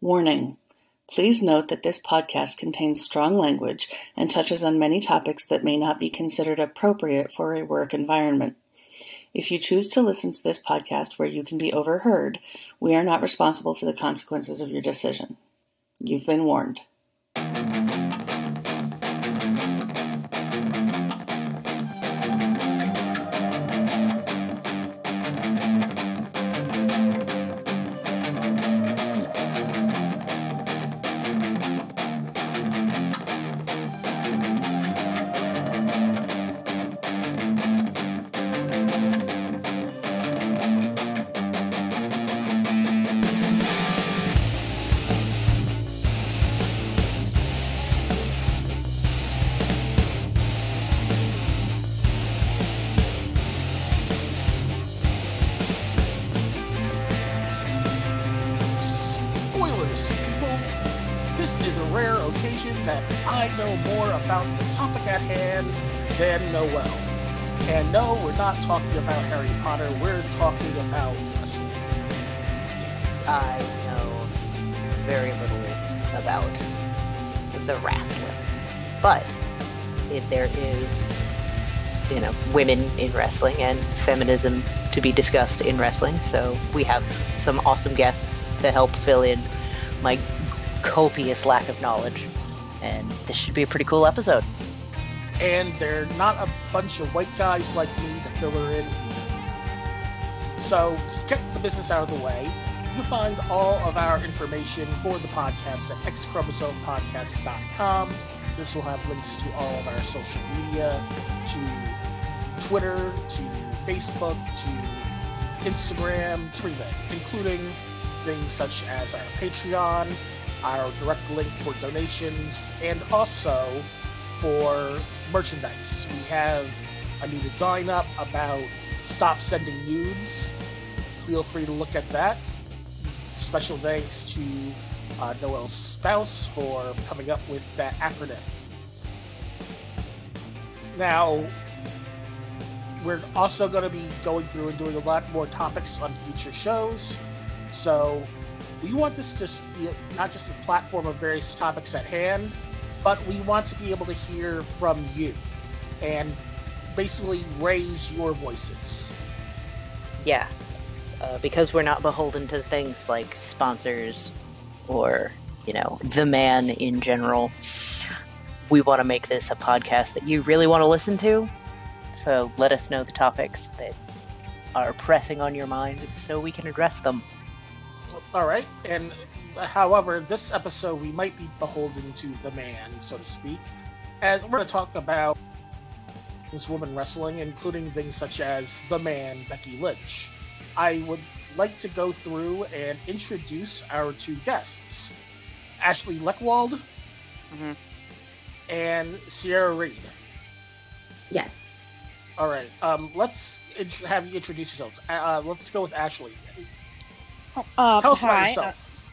Warning. Please note that this podcast contains strong language and touches on many topics that may not be considered appropriate for a work environment. If you choose to listen to this podcast where you can be overheard, we are not responsible for the consequences of your decision. You've been warned. That I know more about the topic at hand than Noelle. And no, we're not talking about Harry Potter, we're talking about wrestling. I know very little about the wrestling, but there is, women in wrestling and feminism to be discussed in wrestling, so we have some awesome guests to help fill in my copious lack of knowledge. And this should be a pretty cool episode. And they're not a bunch of white guys like me to fill her in either. So, to get the business out of the way, you find all of our information for the podcast at X-Chromosomepodcast.com. This will have links to all of our social media, to Twitter, to Facebook, to Instagram, to everything, including things such as our Patreon, our direct link for donations, and also for merchandise. We have a new design up about stop sending nudes. Feel free to look at that. Special thanks to Noelle's spouse for coming up with that acronym. Now, we're also going to be going through and doing a lot more topics on future shows, so we want this to be not just a platform of various topics at hand, but we want to be able to hear from you and basically raise your voices. Yeah, because we're not beholden to things like sponsors or, the man in general. We want to make this a podcast that you really want to listen to, so let us know the topics that are pressing on your mind so we can address them. Alright, and however, this episode we might be beholden to the man, so to speak, as we're going to talk about this woman wrestling, including things such as the man, Becky Lynch. I would like to go through and introduce our two guests, Ashley Leckwold and Ciara Reed. Yes. Alright, let's have you introduce yourselves. Let's go with Ashley. Tell us about yourself.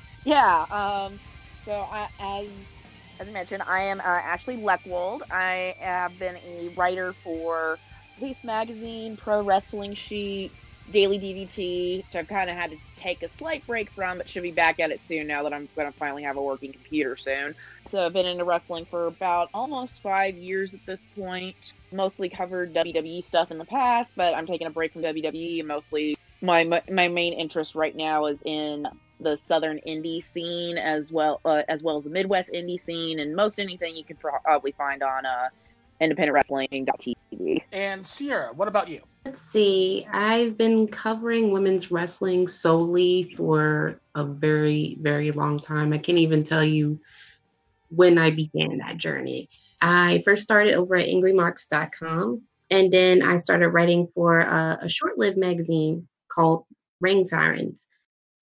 As mentioned, I am Ashley Leckwold. I have been a writer for Pace Magazine, Pro Wrestling Sheet, Daily DDT, which I've kind of had to take a slight break from, but should be back at it soon now that I'm going to finally have a working computer soon. So I've been into wrestling for about almost 5 years at this point. Mostly covered WWE stuff in the past, but I'm taking a break from WWE and mostly my main interest right now is in the Southern indie scene as well as the Midwest indie scene, and most anything you can probably find on independentwrestling.tv. And Ciara, what about you? Let's see. I've been covering women's wrestling solely for a very, very long time. I can't even tell you when I began that journey. I first started over at angrymarks.com, and then I started writing for a short-lived magazine called Ring Sirens.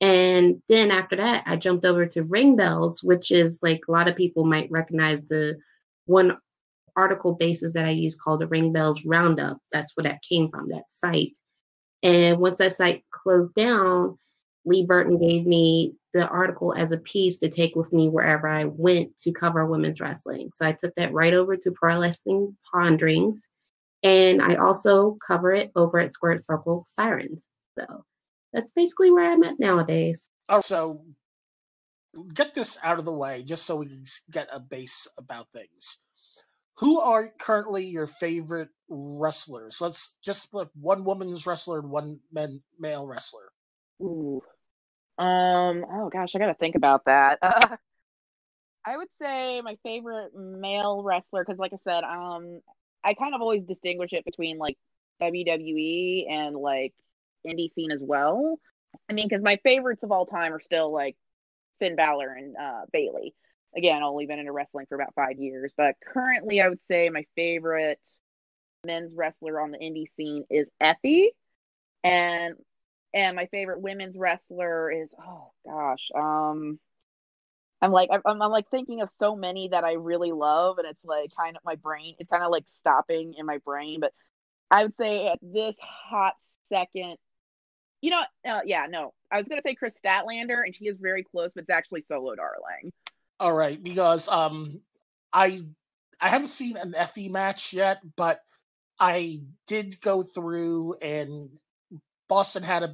And then after that, I jumped over to Ring Bells, which is like a lot of people might recognize the one article basis that I use called the Ring Bells Roundup. That's where that came from, that site. And once that site closed down, Lee Burton gave me the article as a piece to take with me wherever I went to cover women's wrestling. So I took that right over to Pro Wrestling Ponderings. And I also cover it over at Squared Circle Sirens. So that's basically where I'm at nowadays. Oh, so get this out of the way just so we can get a base about things. Who are currently your favorite wrestlers? Let's just split one woman's wrestler and one male wrestler. Ooh. Oh gosh, I gotta think about that. I would say my favorite male wrestler, because like I said, I kind of always distinguish it between like WWE and like indie scene as well. I mean, because my favorites of all time are still like Finn Balor and Bailey. Again, only been into wrestling for about 5 years, but currently I would say my favorite men's wrestler on the indie scene is Effie, and my favorite women's wrestler is, oh gosh, I'm like thinking of so many that I really love, and it's like kind of my brain, it's kind of like stopping in my brain. But I would say at this hot second, yeah, no, I was gonna say Chris Statlander, and she is very close, but it's actually Solo Darling. All right, because I haven't seen an Effie match yet, but I did go through, and Boston had a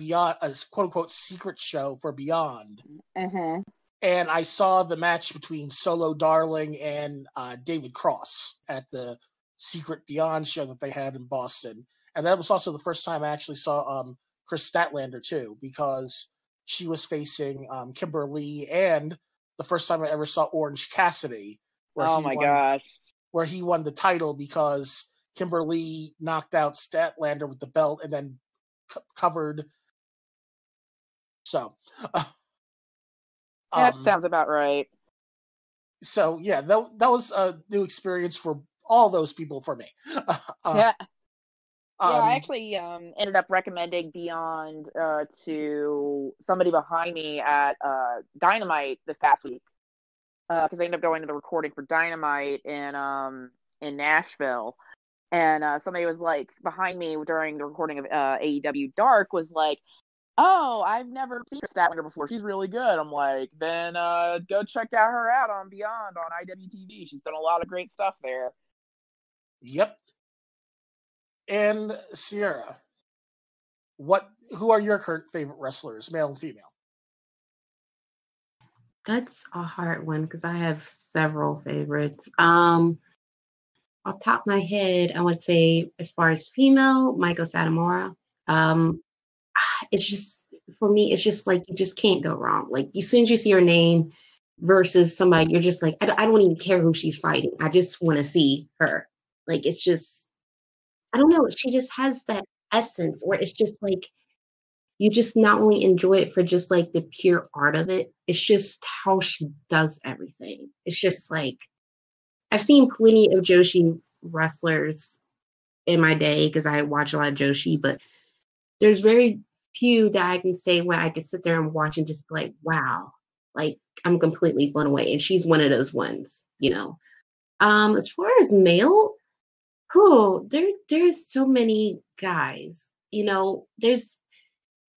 quote unquote secret show for Beyond. Mm-hmm. And I saw the match between Solo Darling and David Cross at the secret Beyond show that they had in Boston. And that was also the first time I actually saw Chris Statlander too, because she was facing Kimberly, and the first time I ever saw Orange Cassidy, where where he won the title because Kimberly knocked out Statlander with the belt and then covered. So that sounds about right. So yeah, that was a new experience for all those people for me. Yeah. I actually ended up recommending Beyond to somebody behind me at Dynamite this past week, because I ended up going to the recording for Dynamite in Nashville, and somebody was like behind me during the recording of AEW Dark was like, "Oh, I've never seen Statlander before. She's really good." I'm like, "Then go check her out on Beyond on IWTV. She's done a lot of great stuff there." Yep. And Ciara, who are your current favorite wrestlers, male and female? That's a hard one because I have several favorites. Off top of my head, I would say as far as female, Maiko Satomura. It's just, for me, it's just like you just can't go wrong. Like as soon as you see her name versus somebody, you're just like, I don't even care who she's fighting. I just want to see her. Like it's just, I don't know. She just has that essence where it's just like, you just not only enjoy it for just like the pure art of it, it's just how she does everything. It's just like, I've seen plenty of Joshi wrestlers in my day because I watch a lot of Joshi, but there's very few that I can say where I can sit there and watch and just be like, wow, like I'm completely blown away. And she's one of those ones, As far as male, there's so many guys, there's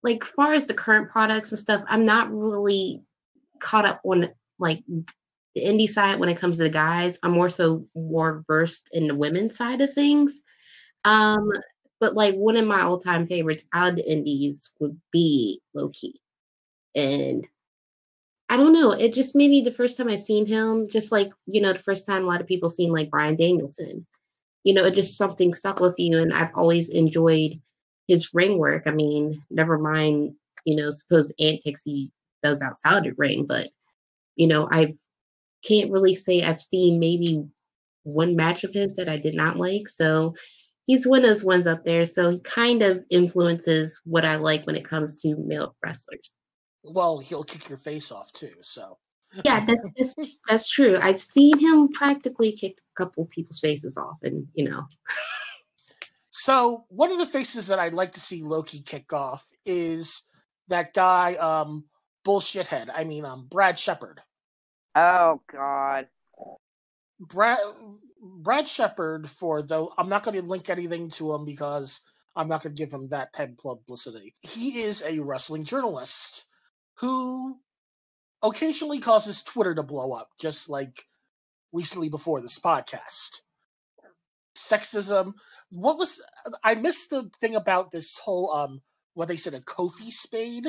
like far as the current products and stuff, I'm not really caught up on like the indie side when it comes to the guys. I'm more versed in the women's side of things. But like one of my all-time favorites out of the indies would be Low-Key. And I don't know, it just maybe the first time I seen him, just like, the first time a lot of people seen like Bryan Danielson, it just something stuck with you. And I've always enjoyed his ring work. I mean, never mind, supposed antics he does outside the ring, but, I can't really say I've seen maybe one match of his that I did not like. So he's one of those ones up there. So he kind of influences what I like when it comes to male wrestlers. Well, he'll kick your face off too, so. Yeah, that's true. I've seen him practically kick a couple people's faces off, and So one of the faces that I'd like to see Loki kick off is that guy, bullshithead. I mean, Brad Shepard. Oh God. Brad Shepard, though I'm not going to link anything to him because I'm not going to give him that type of publicity. He is a wrestling journalist who occasionally causes Twitter to blow up, just like recently before this podcast. Sexism. I missed the thing about this whole what they said, a Kofi spade.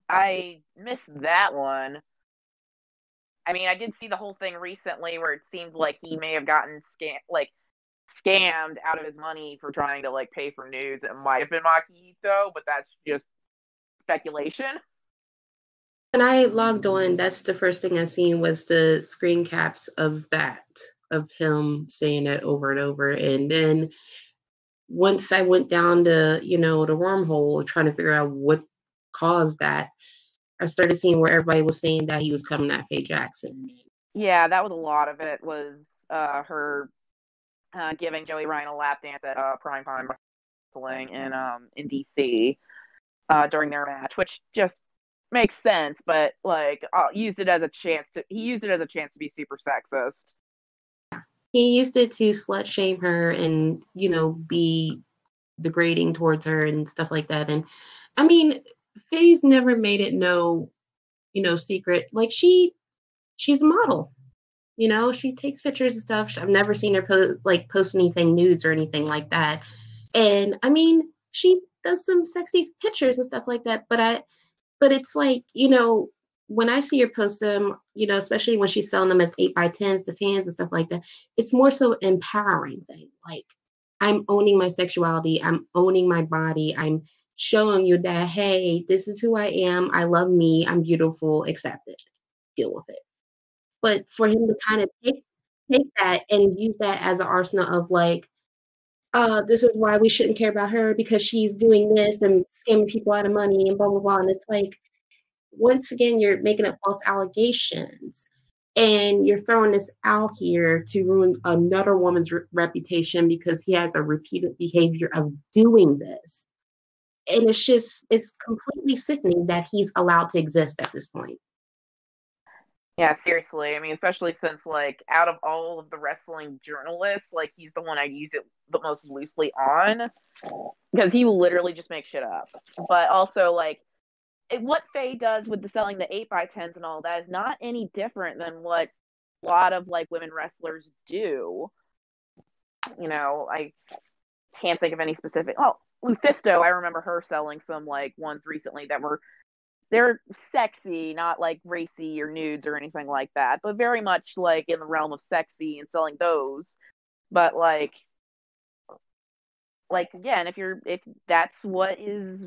I missed that one. I mean, I did see the whole thing recently where it seemed like he may have gotten scammed out of his money for trying to like pay for nudes. It might have been Makihito, but that's just speculation. When I logged on, that's the first thing I seen was the screen caps of that, of him saying it over and over. And then once I went down to, the wormhole trying to figure out what caused that, I started seeing where everybody was saying that he was coming at Faye Jackson. Yeah, that was a lot of it was her giving Joey Ryan a lap dance at Primetime Wrestling in DC during their match, which just makes sense, but like used it as a chance to be super sexist. He used it to slut shame her and, be degrading towards her and stuff like that. And I mean, Faye's never made it no, secret. Like she's a model. She takes pictures and stuff. I've never seen her post anything nudes or anything like that. And I mean, she does some sexy pictures and stuff like that. But it's like, when I see her post them, especially when she's selling them as 8x10s to fans and stuff like that, it's more so empowering thing. Like, I'm owning my sexuality. I'm owning my body. I'm showing you that, hey, this is who I am. I love me. I'm beautiful. Accept it. Deal with it. But for him to kind of take that and use that as an arsenal of like, this is why we shouldn't care about her because she's doing this and scamming people out of money and blah, blah, blah. And it's like, once again, you're making up false allegations and you're throwing this out here to ruin another woman's reputation because he has a repeated behavior of doing this. And it's completely sickening that he's allowed to exist at this point. Yeah, seriously. I mean, especially since, like, out of all of the wrestling journalists, like, he's the one I use it the most loosely on because he will literally just make shit up. But also, like, what Faye does with the selling the 8x10s and all that is not any different than what a lot of, like, women wrestlers do. I can't think of any specific. Oh, Lufisto, I remember her selling some, like, ones recently that they're sexy, not like racy or nudes or anything like that, but very much like in the realm of sexy and selling those. But like again, if that's what is,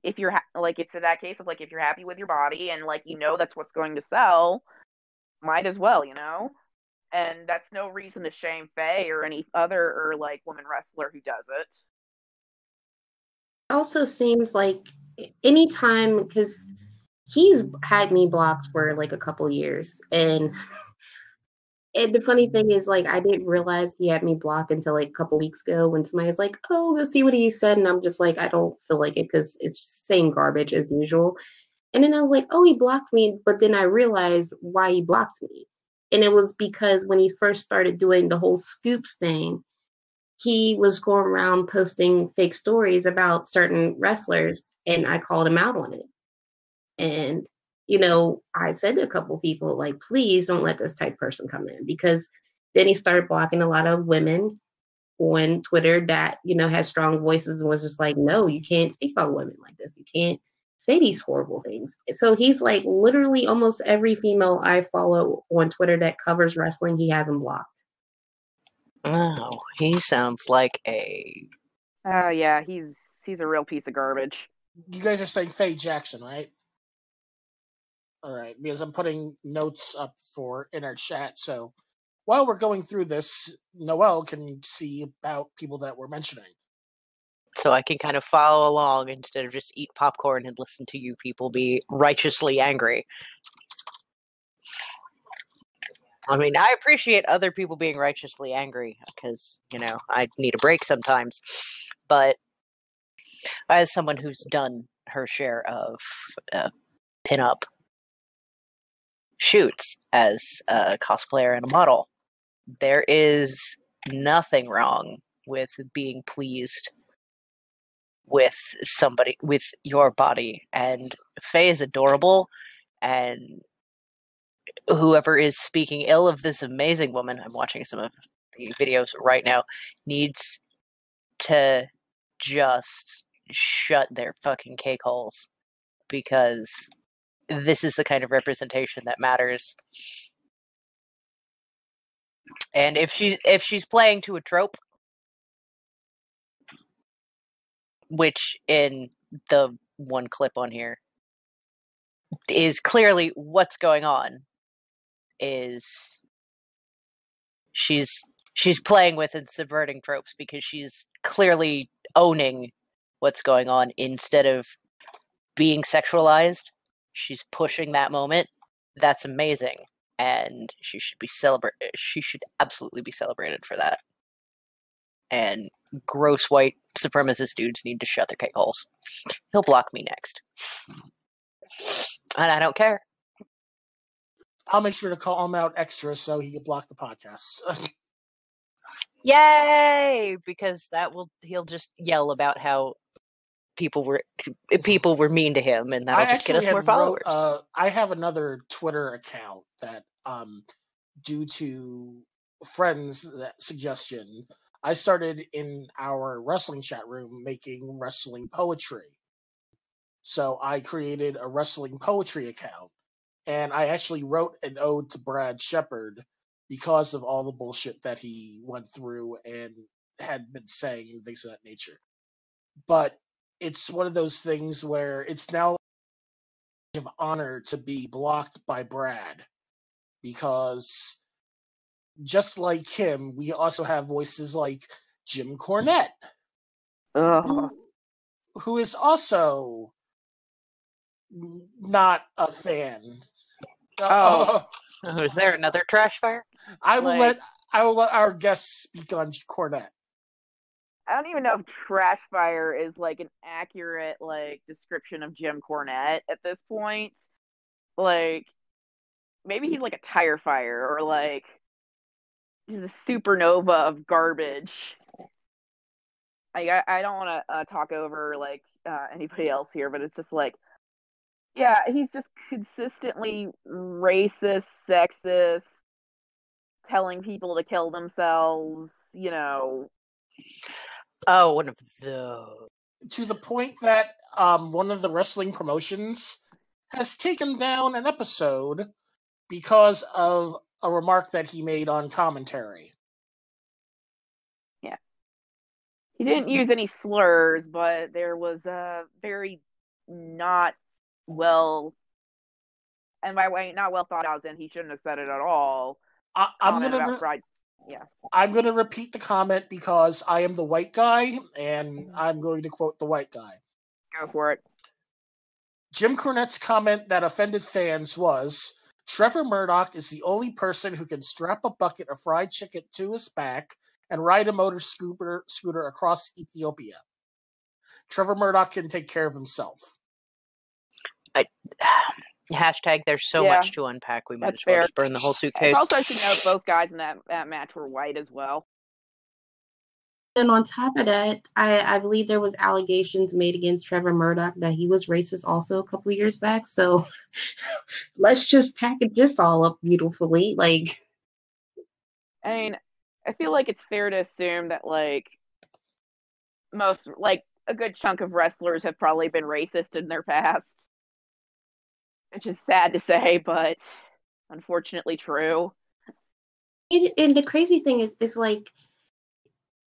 if you're like, it's in that case of like, if you're happy with your body and like, that's what's going to sell, might as well, and that's no reason to shame Faye or any other or like women wrestler who does it. Also seems like anytime, because he's had me blocked for like a couple years, and the funny thing is, like, I didn't realize he had me blocked until like a couple weeks ago when somebody's like, oh, we'll see what he said, and I'm just like, I don't feel like it because it's just same garbage as usual. And then I was like, oh, he blocked me, but then I realized why he blocked me, and it was because when he first started doing the whole scoops thing, he was going around posting fake stories about certain wrestlers, and I called him out on it. And, I said to a couple people, like, please don't let this type of person come in, because then he started blocking a lot of women on Twitter that, had strong voices and was just like, no, you can't speak about women like this. You can't say these horrible things. So he's like literally almost every female I follow on Twitter that covers wrestling, he has them blocked. Oh, he sounds like a... Oh, yeah, he's a real piece of garbage. You guys are saying Faye Jackson, right? All right, because I'm putting notes up in our chat. So while we're going through this, Noelle can see about people that we're mentioning. So I can kind of follow along instead of just eat popcorn and listen to you people be righteously angry. I mean, I appreciate other people being righteously angry because, I need a break sometimes. But as someone who's done her share of pin-up shoots as a cosplayer and a model, there is nothing wrong with being pleased with somebody, with your body. And Faye is adorable, and whoever is speaking ill of this amazing woman, I'm watching some of the videos right now, needs to just shut their fucking cake holes, because this is the kind of representation that matters. And if she's playing to a trope, which in the one clip on here is clearly what's going on, is she's playing with and subverting tropes because she's clearly owning what's going on instead of being sexualized. She's pushing that moment. That's amazing, and she should be celebrated. She should absolutely be celebrated for that. And gross white supremacist dudes need to shut their cake holes. He'll block me next, and I don't care. I'll make sure to call him out extra so he can block the podcast. Yay! Because he'll just yell about how people were mean to him, and that'll just get us more followers. I have another Twitter account that, due to friends' suggestion, I started in our wrestling chat room making wrestling poetry. So I created a wrestling poetry account, and I actually wrote an ode to Brad Shepard because of all the bullshit that he went through and had been saying and things of that nature. But it's one of those things where it's now of honor to be blocked by Brad, because just like him, we also have voices like Jim Cornette, who is also not a fan. Is there another trash fire? I will let our guests speak on Cornette. I don't even know if trash fire is like an accurate description of Jim Cornette at this point. Like, maybe he's like a tire fire, or like he's a supernova of garbage. I don't want to talk over anybody else here, but it's just yeah, he's just consistently racist, sexist, telling people to kill themselves, Oh, one of those. To the point that one of the wrestling promotions has taken down an episode because of a remark that he made on commentary. Yeah. He didn't use any slurs, but there was a very not well, and by the way, not well thought out, then he shouldn't have said it at all. I'm going to repeat the comment because I am the white guy, and I'm going to quote the white guy. Go for it. Jim Cornette's comment that offended fans was, "Trevor Murdoch is the only person who can strap a bucket of fried chicken to his back and ride a motor scooter across Ethiopia. Trevor Murdoch can take care of himself." Hashtag there's so much to unpack, we might as well just burn the whole suitcase. Also, I should note both guys in that match were white as well. And on top of that, I believe there was allegations made against Trevor Murdoch that he was racist also a couple of years back. So let's just package this all up beautifully. I mean, I feel like it's fair to assume that most a good chunk of wrestlers have probably been racist in their past. Which is sad to say, but unfortunately true. And the crazy thing is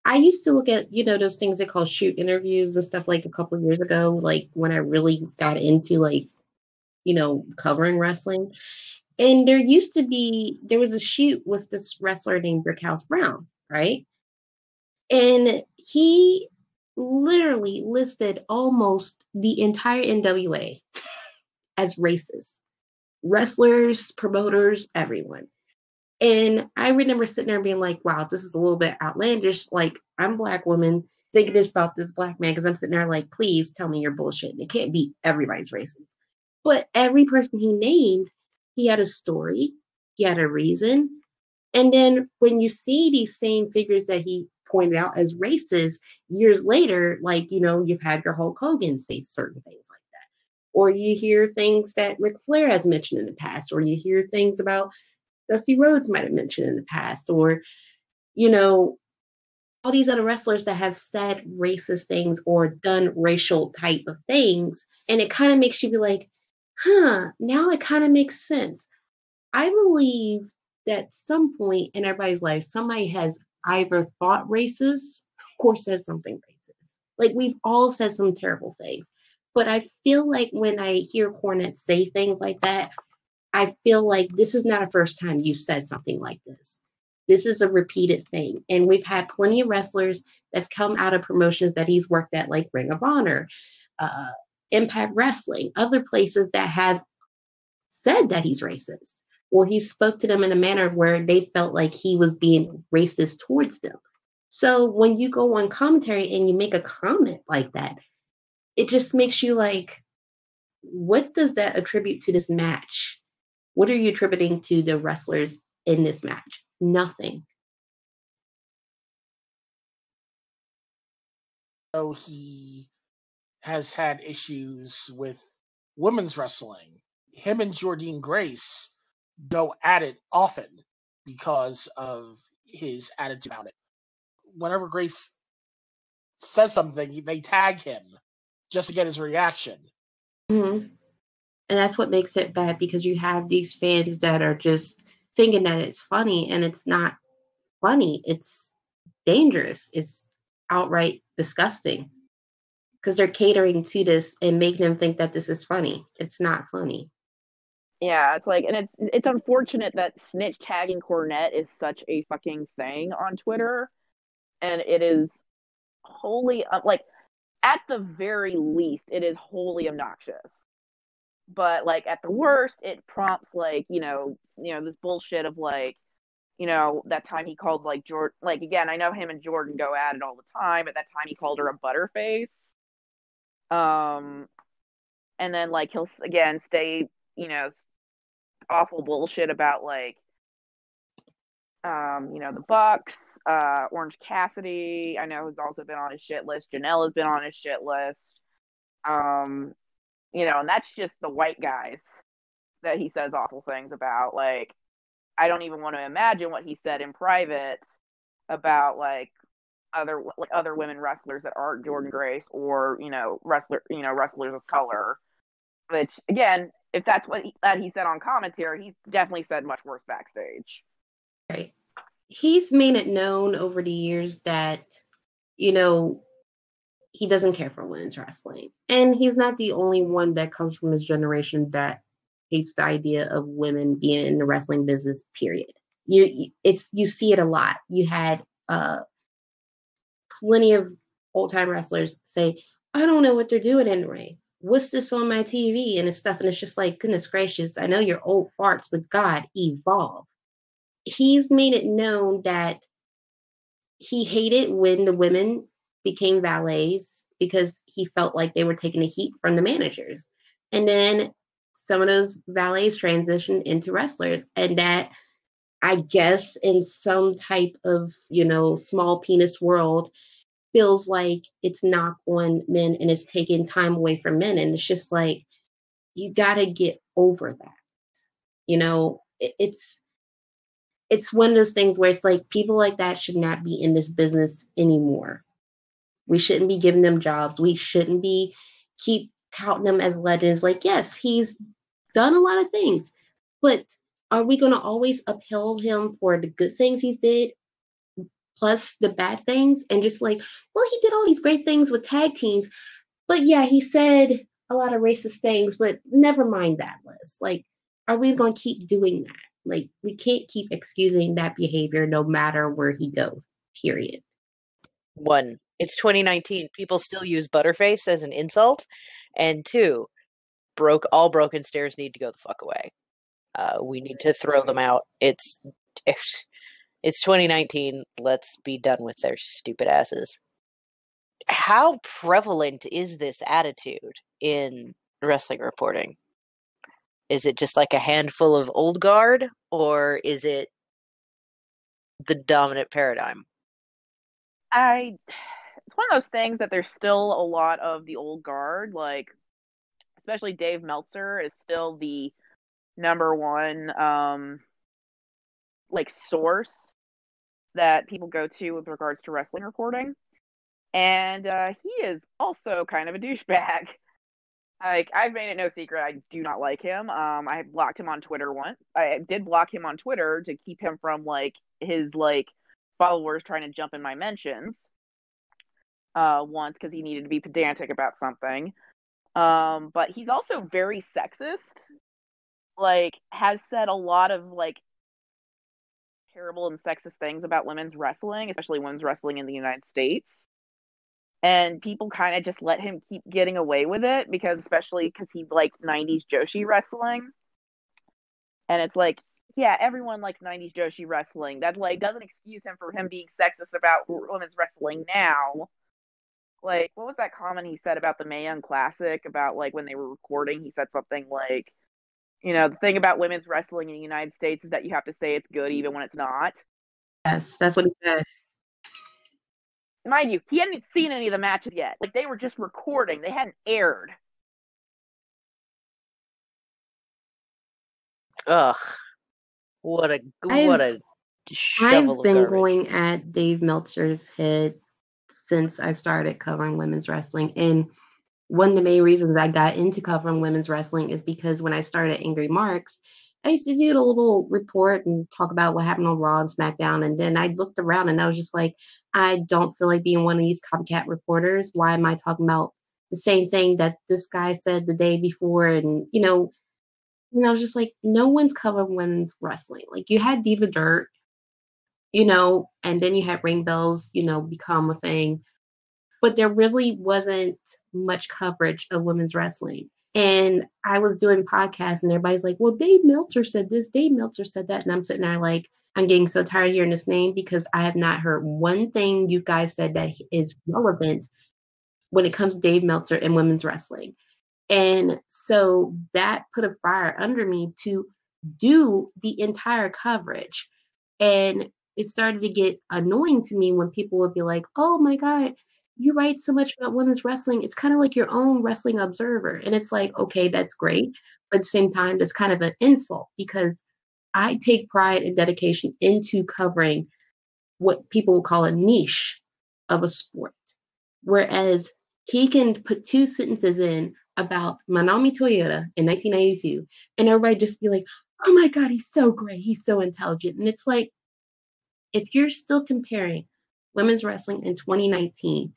I used to look at, those things they call shoot interviews and stuff a couple of years ago, when I really got into covering wrestling. And there was a shoot with this wrestler named Brickhouse Brown, right? And he literally listed almost the entire NWA as racist. Wrestlers, promoters, everyone. And I remember sitting there and being like, wow, this is a little bit outlandish. I'm a Black woman thinking this about this Black man, because I'm sitting there please tell me you're bullshit. It can't be everybody's racist. But every person he named, he had a story, he had a reason. And then when you see these same figures that he pointed out as racist years later, you've had your Hulk Hogan say certain things like that. Or you hear things that Ric Flair has mentioned in the past, or you hear things about Dusty Rhodes might have mentioned in the past, or, all these other wrestlers that have said racist things or done racial type of things. And it kind of makes you be like, now it kind of makes sense. I believe that at some point in everybody's life, somebody has either thought racist or said something racist. Like we've all said some terrible things. But I feel like when I hear Cornette say things like that, I feel like this is not a first time you said something like this. This is a repeated thing. And we've had plenty of wrestlers that have come out of promotions that he's worked at, like Ring of Honor, uh, Impact Wrestling, other places that have said that he's racist, or he spoke to them in a manner where they felt like he was being racist towards them. So when you go on commentary and you make a comment like that, it just makes you like, what does that attribute to this match? What are you attributing to the wrestlers in this match? Nothing. So he has had issues with women's wrestling. Him and Jordynne Grace go at it often because of his attitude about it. Whenever Grace says something, they tag him just to get his reaction. Mm-hmm. And that's what makes it bad, because you have these fans that are just thinking that it's funny, and it's not funny. It's dangerous. It's outright disgusting, because they're catering to this and making them think that this is funny. It's not funny. Yeah, it's like, and it's unfortunate that snitch tagging Cornette is such a fucking thing on Twitter, and it is wholly like, at the very least, it is wholly obnoxious. But like at the worst, it prompts like this bullshit of like that time he called like Jordan, like, again, I know him and Jordan go at it all the time. At that time, he called her a butterface. And then like he'll again say awful bullshit about like the Bucks, Orange Cassidy. I know has also been on his shit list. Janelle has been on his shit list. And that's just the white guys that he says awful things about. Like, I don't even want to imagine what he said in private about like other women wrestlers that aren't Jordynne Grace, or wrestlers of color. Which, again, if that's what he said on commentary, he's definitely said much worse backstage. Right. He's made it known over the years that he doesn't care for women's wrestling. And he's not the only one that comes from his generation that hates the idea of women being in the wrestling business, period. You see it a lot. You had plenty of old-time wrestlers say, I don't know what they're doing in the ring. What's this on my TV? And it's stuff. And it's just like, goodness gracious, I know you're old farts, but God, evolve. He's made it known that he hated when the women became valets, because he felt like they were taking the heat from the managers. And then some of those valets transitioned into wrestlers. And that, I guess, in some type of, small penis world, feels like it's knock on men and it's taking time away from men. And it's just like, you got to get over that. It's one of those things where it's like, people like that should not be in this business anymore. We shouldn't be giving them jobs. We shouldn't be keep touting them as legends. Like, yes, he's done a lot of things, but are we going to always uphold him for the good things he's did plus the bad things, and just like, well, he did all these great things with tag teams, but yeah, he said a lot of racist things, but never mind that list. Like, are we going to keep doing that? Like, we can't keep excusing that behavior no matter where he goes, period. One, it's 2019. People still use butterface as an insult. And two, all broken stairs need to go the fuck away. We need to throw them out. It's 2019. Let's be done with their stupid asses. How prevalent is this attitude in wrestling reporting? Is it just like a handful of old guard, or is it the dominant paradigm? It's one of those things that there's still a lot of the old guard, like especially Dave Meltzer is still the number one like source that people go to with regards to wrestling reporting. And he is also kind of a douchebag. Like, I've made it no secret, I do not like him. I blocked him on Twitter once. I did block him on Twitter to keep him from, like, his, like, followers trying to jump in my mentions. Once, because he needed to be pedantic about something. But he's also very sexist. Like, has said a lot of, like, terrible and sexist things about women's wrestling, especially women's wrestling in the United States. And people kind of just let him keep getting away with it especially because he likes 90s Joshi wrestling. And it's like, yeah, everyone likes 90s Joshi wrestling. That, like, doesn't excuse him for him being sexist about women's wrestling now. Like, what was that comment he said about the Mae Young Classic? About, like, when they were recording, he said something like, the thing about women's wrestling in the United States is that you have to say it's good even when it's not. Yes, that's what he said. Mind you, he hadn't seen any of the matches yet. Like, they were just recording. They hadn't aired. Ugh. What a shovel I've been of garbage. going at Dave Meltzer's head since I started covering women's wrestling. And one of the main reasons I got into covering women's wrestling is because when I started Angry Marks, I used to do a little report and talk about what happened on Raw and SmackDown. And then I looked around and I was just like, I don't feel like being one of these copycat reporters. Why am I talking about the same thing that this guy said the day before? And, I was just like, no one's covering women's wrestling. Like, you had Diva Dirt, and then you had ring bells, become a thing. But there really wasn't much coverage of women's wrestling. And I was doing podcasts and everybody's like, well, Dave Meltzer said this, Dave Meltzer said that. And I'm sitting there like, I'm getting so tired of hearing this name because I have not heard one thing you guys said that is relevant when it comes to Dave Meltzer and women's wrestling. And so that put a fire under me to do the entire coverage. And it started to get annoying to me when people would be like, oh my God, you write so much about women's wrestling. It's kind of like your own wrestling observer. And it's like, okay, that's great. But at the same time, that's kind of an insult because I take pride and dedication into covering what people would call a niche of a sport. Whereas he can put two sentences in about Manami Toyota in 1992, and everybody just be like, oh my God, he's so great. He's so intelligent. And it's like, if you're still comparing women's wrestling in 2019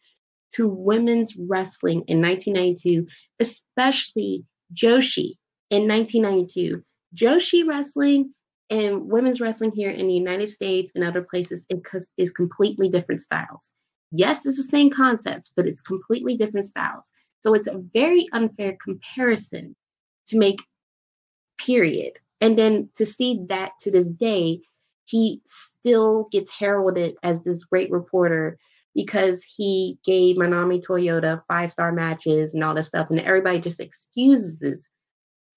to women's wrestling in 1992, especially Joshi in 1992, Joshi wrestling and women's wrestling here in the United States and other places is completely different styles. Yes, it's the same concepts, but it's completely different styles. So it's a very unfair comparison to make, period. And then to see that to this day, he still gets heralded as this great reporter because he gave Manami Toyota 5-star matches and all that stuff. And everybody just excuses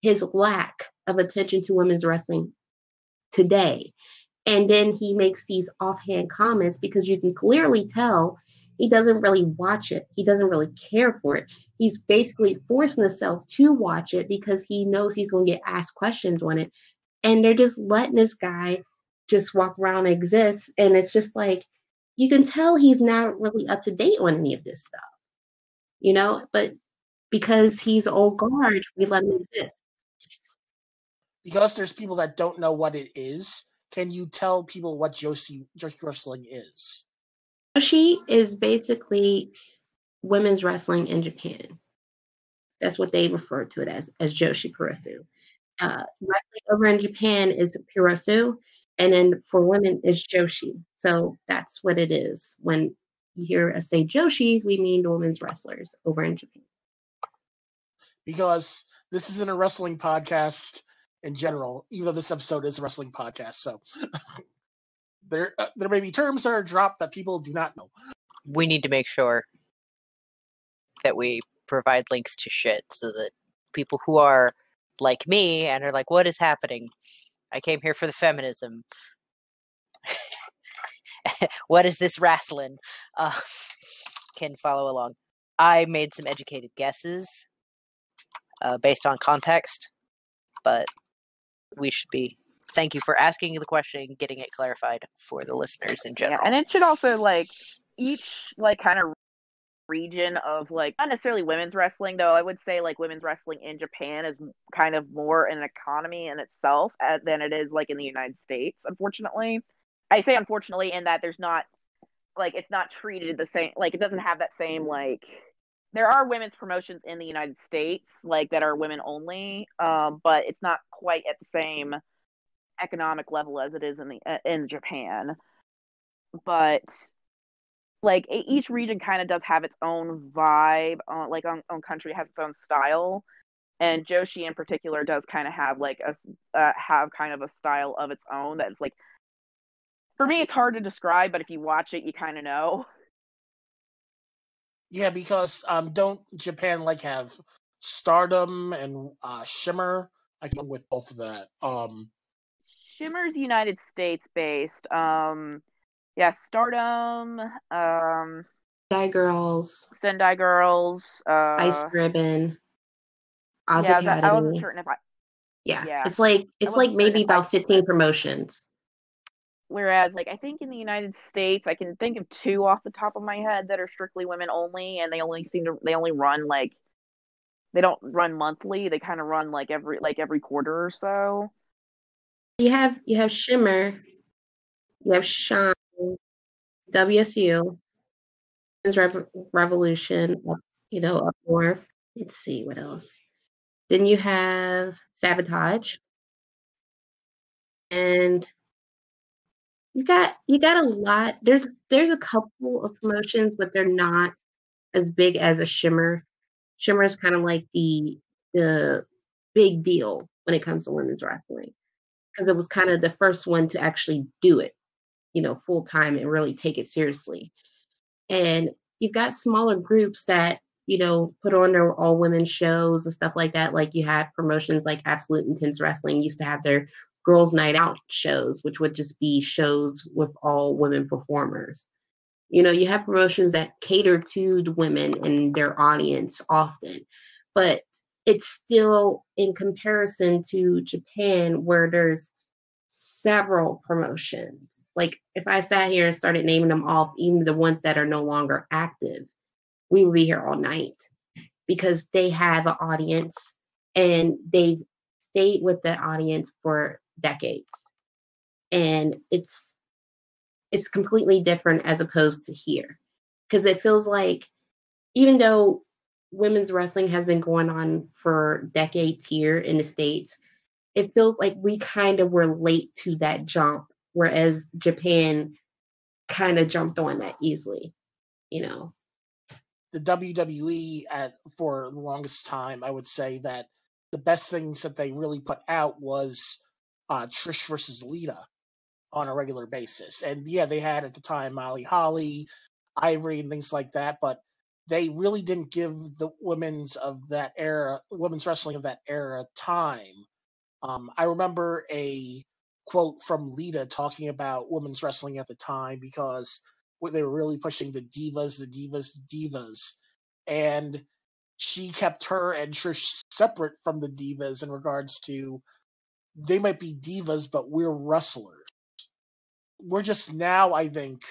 his lack of attention to women's wrestling today. And then he makes these offhand comments because you can clearly tell he doesn't really watch it. He doesn't really care for it. He's basically forcing himself to watch it because he knows he's going to get asked questions on it. And they're just letting this guy just walk around and exist. And it's just like, you can tell he's not really up to date on any of this stuff, but because he's old guard, we let him exist. Because there's people that don't know what it is, can you tell people what Joshi wrestling is? Joshi is basically women's wrestling in Japan. That's what they refer to it as Joshi Purosu. Wrestling over in Japan is Purosu, and then for women is Joshi. So that's what it is. When you hear us say Joshis, we mean women's wrestlers over in Japan. Because this isn't a wrestling podcast in general, even though this episode is a wrestling podcast. So there may be terms that are dropped that people do not know. We need to make sure that we provide links to shit so that people who are like me and are like, what is happening? I came here for the feminism. What is this wrestling? Can follow along. I made some educated guesses based on context, but we should be. Thank you for asking the question and getting it clarified for the listeners in general. Yeah, and it should also, like, each, like, kind of region of like not necessarily women's wrestling, though I would say like women's wrestling in Japan is kind of more an economy in itself than it is like in the United States, unfortunately. I say unfortunately in that there's not like it's not treated the same, like it doesn't have that same like there are women's promotions in the United States like that are women only, but it's not quite at the same economic level as it is in Japan. But like each region kind of does have its own vibe, like on country has its own style, and Joshi in particular does kind of have like have kind of a style of its own that's like for me it's hard to describe, but if you watch it you kind of know. Yeah, because don't Japan like have Stardom and Shimmer? I can with both of that. Shimmer's United States based. Yeah, Stardom, Die Girls, Sendai Girls, Ice Ribbon, Oz yeah, that I wasn't Academy. certain if Yeah, yeah, it's like I wasn't certain maybe if I about 15 promotions. Whereas, like, I think in the United States, I can think of two off the top of my head that are strictly women only, and they only run like they don't run monthly. They kind of run like every quarter or so. You have Shimmer, you have Shine, WSU, Revolution, up north. Let's see what else. Then you have Sabotage, and you got a lot. There's a couple of promotions, but they're not as big as a Shimmer. Shimmer is kind of like the big deal when it comes to women's wrestling because it was kind of the first one to actually do it, full time and really take it seriously. And you've got smaller groups that put on their all women shows and stuff like that. Like you have promotions like Absolute Intense Wrestling used to have their girls' night out shows, which would just be shows with all women performers. You have promotions that cater to the women and their audience often, but it's still in comparison to Japan where there's several promotions. Like if I sat here and started naming them off, even the ones that are no longer active, we would be here all night because they have an audience and they've stayed with the audience for decades. And it's completely different as opposed to here. Because it feels like even though women's wrestling has been going on for decades here in the States, it feels like we kind of were late to that jump, whereas Japan kind of jumped on that easily, The WWE for the longest time, I would say that the best things that they really put out was Trish versus Lita on a regular basis. And yeah, they had at the time Molly Holly, Ivory, and things like that, but they really didn't give the women's wrestling of that era time. I remember a quote from Lita talking about women's wrestling at the time because they were really pushing the divas, the divas, the divas. And she kept her and Trish separate from the divas in regards to they might be divas, but we're wrestlers. We're just now, I think,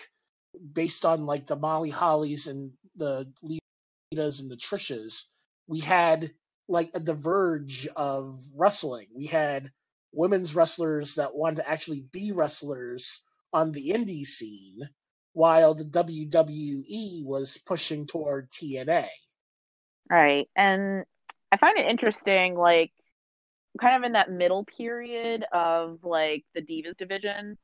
based on like the Molly Hollies and the Litas and the Trishas, we had like a diverge of wrestling. We had women's wrestlers that wanted to actually be wrestlers on the indie scene, while the WWE was pushing toward TNA. Right, and I find it interesting, like kind of in that middle period of like the Divas division,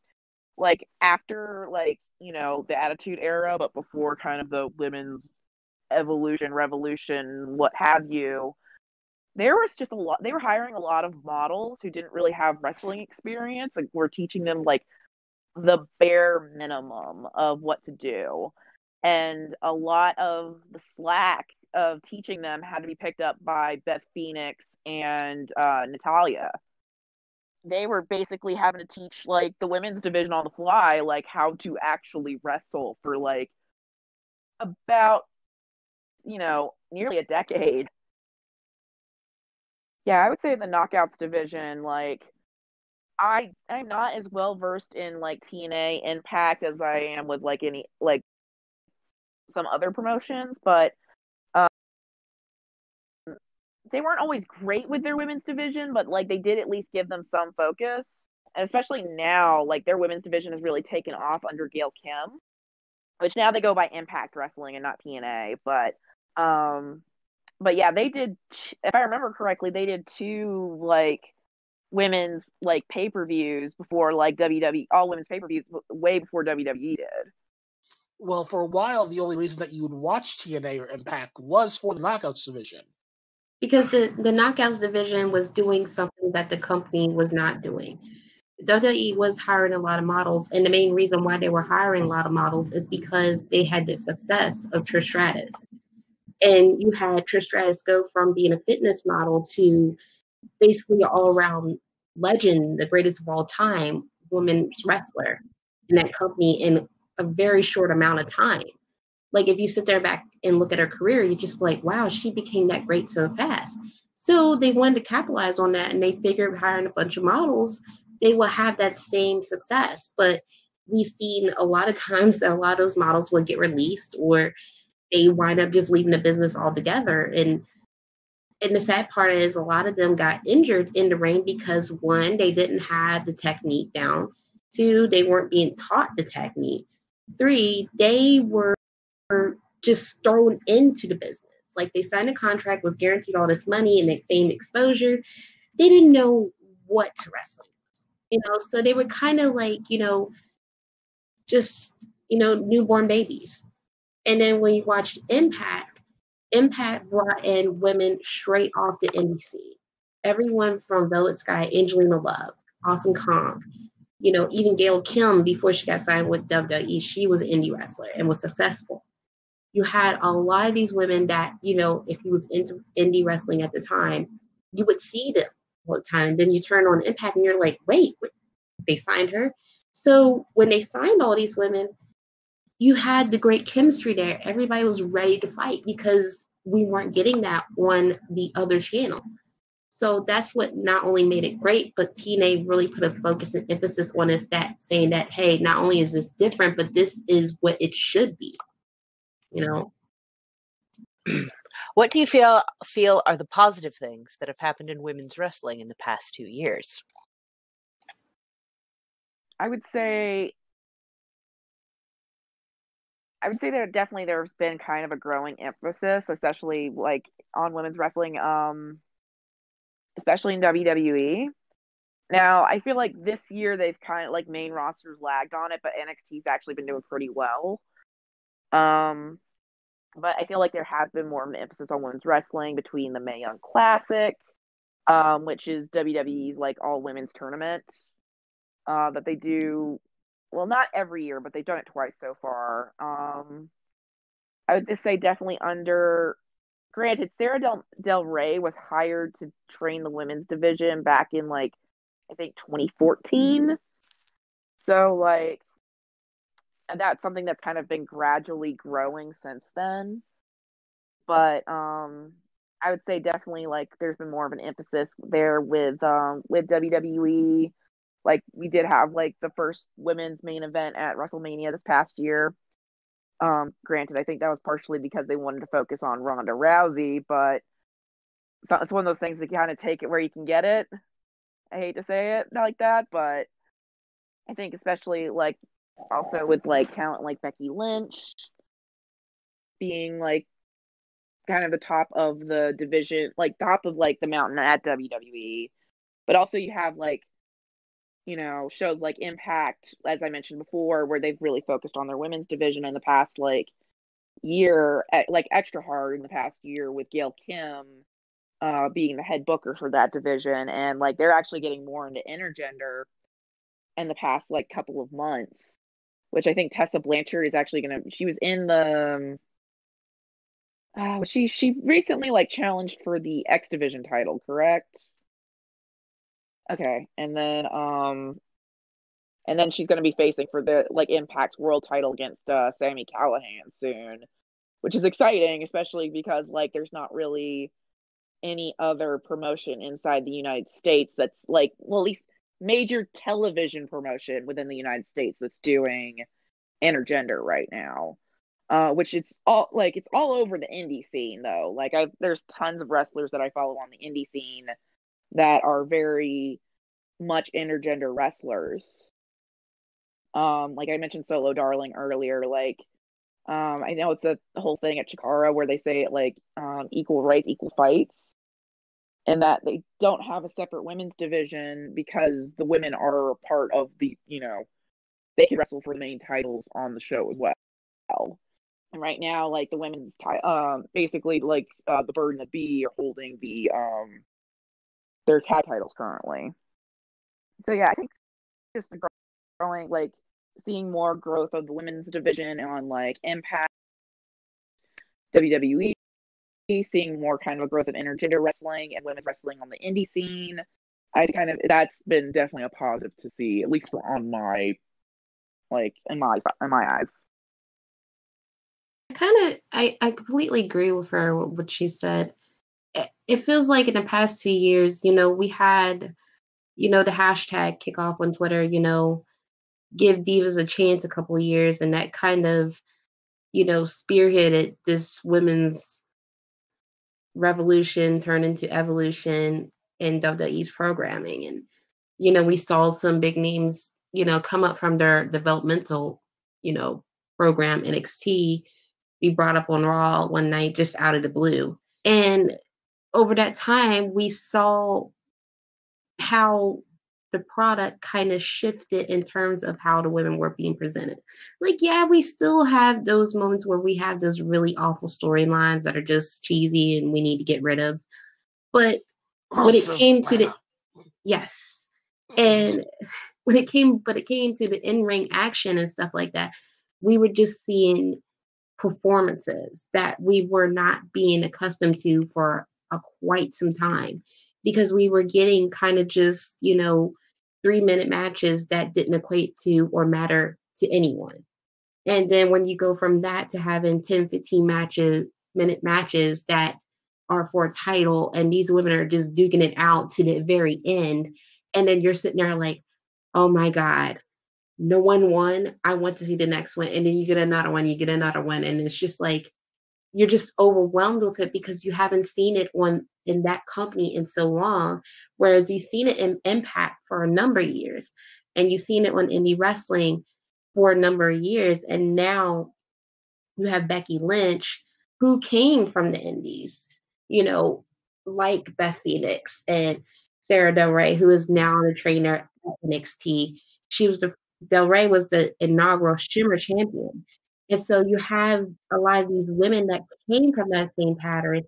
like after like the Attitude Era, but before kind of the women's evolution, revolution, what have you. There was just a lot. They were hiring a lot of models who didn't really have wrestling experience. Like we're teaching them like the bare minimum of what to do, and a lot of the slack of teaching them had to be picked up by Beth Phoenix and Natalia. They were basically having to teach like the women's division on the fly, like how to actually wrestle for like about nearly a decade. Yeah, I would say the knockouts division, like I'm not as well versed in like TNA Impact as I am with like any like some other promotions, but um, they weren't always great with their women's division, but like they did at least give them some focus. And especially now, like their women's division has really taken off under Gail Kim, which now they go by Impact Wrestling and not TNA. But yeah, they did. If I remember correctly, they did 2 like women's like pay-per-views before like WWE, all women's pay-per-views way before WWE did. Well, for a while, the only reason that you would watch TNA or Impact was for the Knockouts division. Because the Knockouts division was doing something that the company was not doing. WWE was hiring a lot of models, and the main reason why they were hiring a lot of models is because they had the success of Trish Stratus. And you had Trish Stratus go from being a fitness model to basically an all-around legend, the greatest of all time, women's wrestler in that company in a very short amount of time. Like if you sit there back and look at her career, you just be like, wow, she became that great so fast. So they wanted to capitalize on that, and they figured hiring a bunch of models, they will have that same success. But we've seen a lot of times that a lot of those models will get released, or they wind up just leaving the business altogether. And the sad part is a lot of them got injured in the ring because 1, they didn't have the technique down. 2, they weren't being taught the technique. 3, they were just thrown into the business. Like they signed a contract, was guaranteed all this money and fame exposure. They didn't know what to wrestling was, so they were kind of like, just, newborn babies. And then when you watched Impact brought in women straight off the indie scene. Everyone from Velvet Sky, Angelina Love, Awesome Kong, even Gail Kim, before she got signed with WWE, she was an indie wrestler and was successful. You had a lot of these women that, if you was into indie wrestling at the time, you would see them all the time. And then you turn on Impact and you're like, wait, they signed her? So when they signed all these women, you had the great chemistry there. Everybody was ready to fight because we weren't getting that on the other channel. So that's what not only made it great, but TNA really put a focus and emphasis on us, that saying that, hey, not only is this different, but this is what it should be. What do you feel are the positive things that have happened in women's wrestling in the past 2 years? I would say that there's been kind of a growing emphasis, especially like on women's wrestling, especially in WWE. Now, I feel like this year they've kind of like main rosters lagged on it, but NXT's actually been doing pretty well. But I feel like there has been more of an emphasis on women's wrestling between the Mae Young Classic, which is WWE's like all women's tournament that they do. Well, not every year, but they've done it twice so far. I would just say definitely granted, Sarah Del Rey was hired to train the women's division back in like, I think 2014. So like, and that's something that's kind of been gradually growing since then. But I would say definitely like there's been more of an emphasis there with WWE. Like we did have like the first women's main event at WrestleMania this past year. Granted, I think that was partially because they wanted to focus on Ronda Rousey, but it's one of those things that you kind of take it where you can get it. I hate to say it like that, but I think especially like also with like talent like Becky Lynch being like kind of the top of the division, like top of like the mountain at WWE, but also you have like, shows like Impact, as I mentioned before, where they've really focused on their women's division in the past like year, like extra hard in the past year with Gail Kim being the head booker for that division, and like they're actually getting more into intergender in the past like couple of months, which I think Tessa Blanchard is actually she was in the she recently like challenged for the X Division title, correct? Okay, and then she's going to be facing for the like Impact's world title against Sami Callihan soon, which is exciting, especially because like there's not really any other promotion inside the United States that's like, well, at least major television promotion within the United States that's doing intergender right now. which it's all over the indie scene though. Like there's tons of wrestlers that I follow on the indie scene that are very much intergender wrestlers. Like I mentioned Solo Darling earlier, like I know it's a whole thing at Ciara where they say it like equal rights, equal fights, and that they don't have a separate women's division because the women are part of the, they can wrestle for the main titles on the show as well. And right now, like the women's, basically like the Bird and the Bee are holding their tag titles currently. So yeah, I think just the growing, like seeing more growth of the women's division on like Impact, WWE, seeing more kind of a growth of intergender wrestling and women's wrestling on the indie scene. That's been definitely a positive to see, at least on my, like in my eyes. I completely agree with her what she said. It feels like in the past 2 years, we had, the hashtag kickoff on Twitter, give divas a chance a couple of years, and that kind of, spearheaded this women's revolution turned into evolution in WWE's programming. And, we saw some big names, come up from their developmental, program NXT be brought up on Raw one night just out of the blue. And over that time, we saw how the product kind of shifted in terms of how the women were being presented. Like, yeah, we still have those moments where we have those really awful storylines that are just cheesy and we need to get rid of. But when it came to the yes, and when it came to the in-ring action and stuff like that, we were just seeing performances that we were not being accustomed to for quite some time, because we were getting kind of just 3-minute matches that didn't equate to or matter to anyone. And then when you go from that to having 10-15 minute matches that are for a title, and these women are just duking it out to the very end, and then you're sitting there like, oh my God, no one won. I want to see the next one. And then you get another one, and it's just like you're just overwhelmed with it because you haven't seen it in that company in so long, whereas you've seen it in Impact for a number of years, and you've seen it on indie wrestling for a number of years, and now you have Becky Lynch, who came from the indies, like Beth Phoenix and Sarah Del Rey, who is now the trainer at NXT. Del Rey was the inaugural Shimmer champion. And so you have a lot of these women that came from that same pattern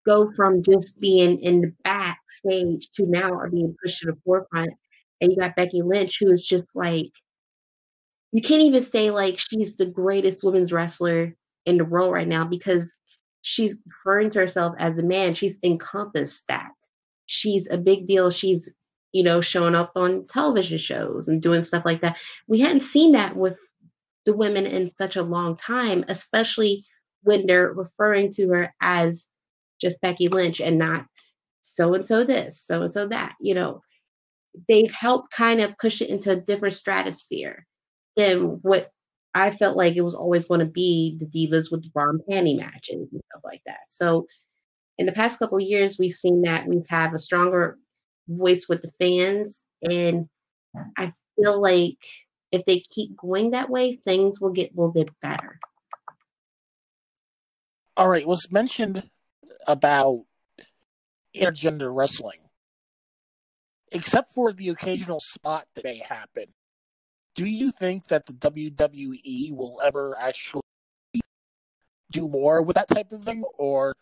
go from just being in the backstage to now are being pushed to the forefront. And you got Becky Lynch, who is just like, you can't even say like she's the greatest women's wrestler in the world right now, because she's referring to herself as a man. She's encompassed that. She's a big deal. She's, showing up on television shows and doing stuff like that. We hadn't seen that with the women in such a long time, especially when they're referring to her as just Becky Lynch and not so-and-so this, so-and-so that. They've helped kind of push it into a different stratosphere than what I felt like it was always going to be, the divas with the bra and panty matches and stuff like that. So in the past couple of years, we've seen that we have a stronger voice with the fans. And I feel like if they keep going that way, things will get a little bit better. All right, it was mentioned about intergender wrestling. Except for the occasional spot that may happen, do you think that the WWE will ever actually do more with that type of thing, or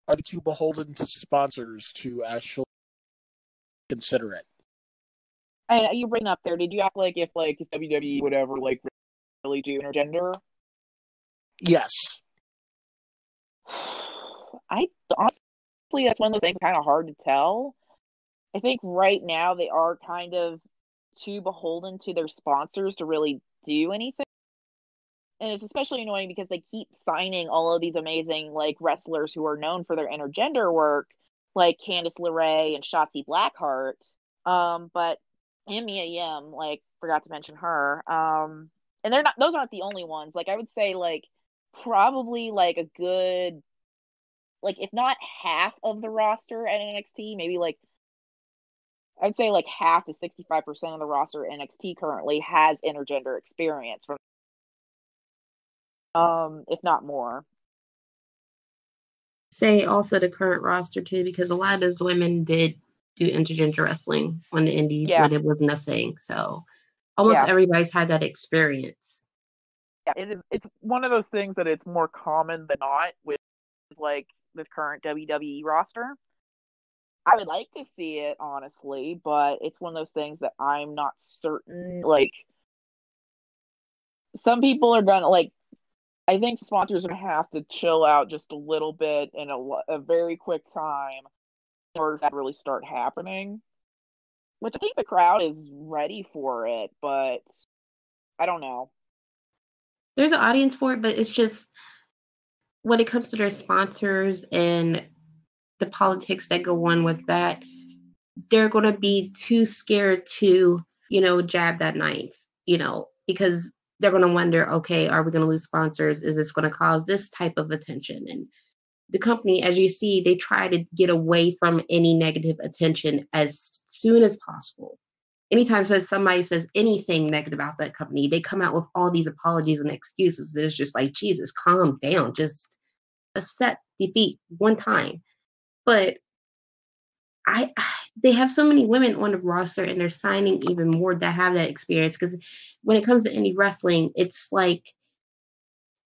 are they too beholden to sponsors to actually consider it? And you bring up there, did you ask if WWE would ever really do intergender? Yes. Honestly, that's one of those things kind of hard to tell. I think right now they are kind of too beholden to their sponsors to really do anything. And it's especially annoying because they keep signing all of these amazing wrestlers who are known for their intergender work, like Candice LeRae and Shotzi Blackheart. But and Mia Yim, forgot to mention her. And those aren't the only ones. I would say probably like a good, like if not half of the roster at NXT, maybe like I'd say like half to 65% of the roster at NXT currently has intergender experience from if not more. Say also the current roster too, because a lot of those women did do intergender wrestling on the indies Yeah. when it wasn't a thing. So almost Yeah. everybody's had that experience. Yeah, it's one of those things that it's more common than not with like the current WWE roster. I would like to see it, honestly, but it's one of those things that I'm not certain. Like, some people are gonna like. I think sponsors are gonna have to chill out just a little bit in a very quick time in order for that to really start happening. Which I think the crowd is ready for it, but I don't know. There's an audience for it, but it's just when it comes to their sponsors and the politics that go on with that, they're going to be too scared to, jab that knife, because they're going to wonder, okay, are we going to lose sponsors? Is this going to cause this type of attention? And the company, as you see, they try to get away from any negative attention as soon as possible. Anytime somebody says anything negative about that company, they come out with all these apologies and excuses. It's just like, Jesus, calm down. Just accept defeat one time. But they have so many women on the roster and they're signing even more that have that experience. Because when it comes to indie wrestling, it's like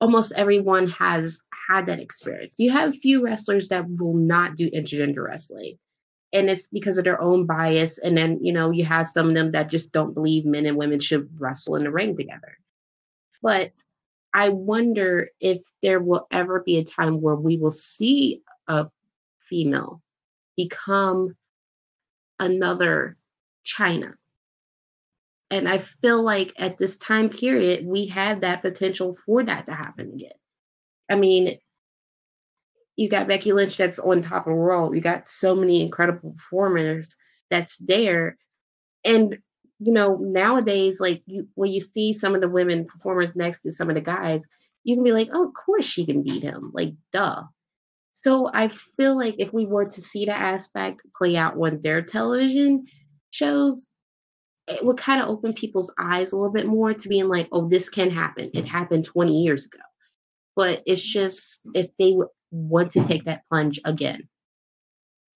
almost everyone has had that experience. You have a few wrestlers that will not do intergender wrestling, and it's because of their own bias. And then, you have some of them that just don't believe men and women should wrestle in the ring together. But I wonder if there will ever be a time where we will see a female become another China. And I feel like at this time period, we have that potential for that to happen again. I mean, you got Becky Lynch that's on top of the world. You got so many incredible performers that's there. And, nowadays, like when you see some of the women performers next to some of the guys, you can be like, oh, of course she can beat him. Like, duh. So I feel like if we were to see that aspect play out on their television shows, it would kind of open people's eyes a little bit more to being like, oh, this can happen. It happened 20 years ago. But it's just if they want to take that plunge again.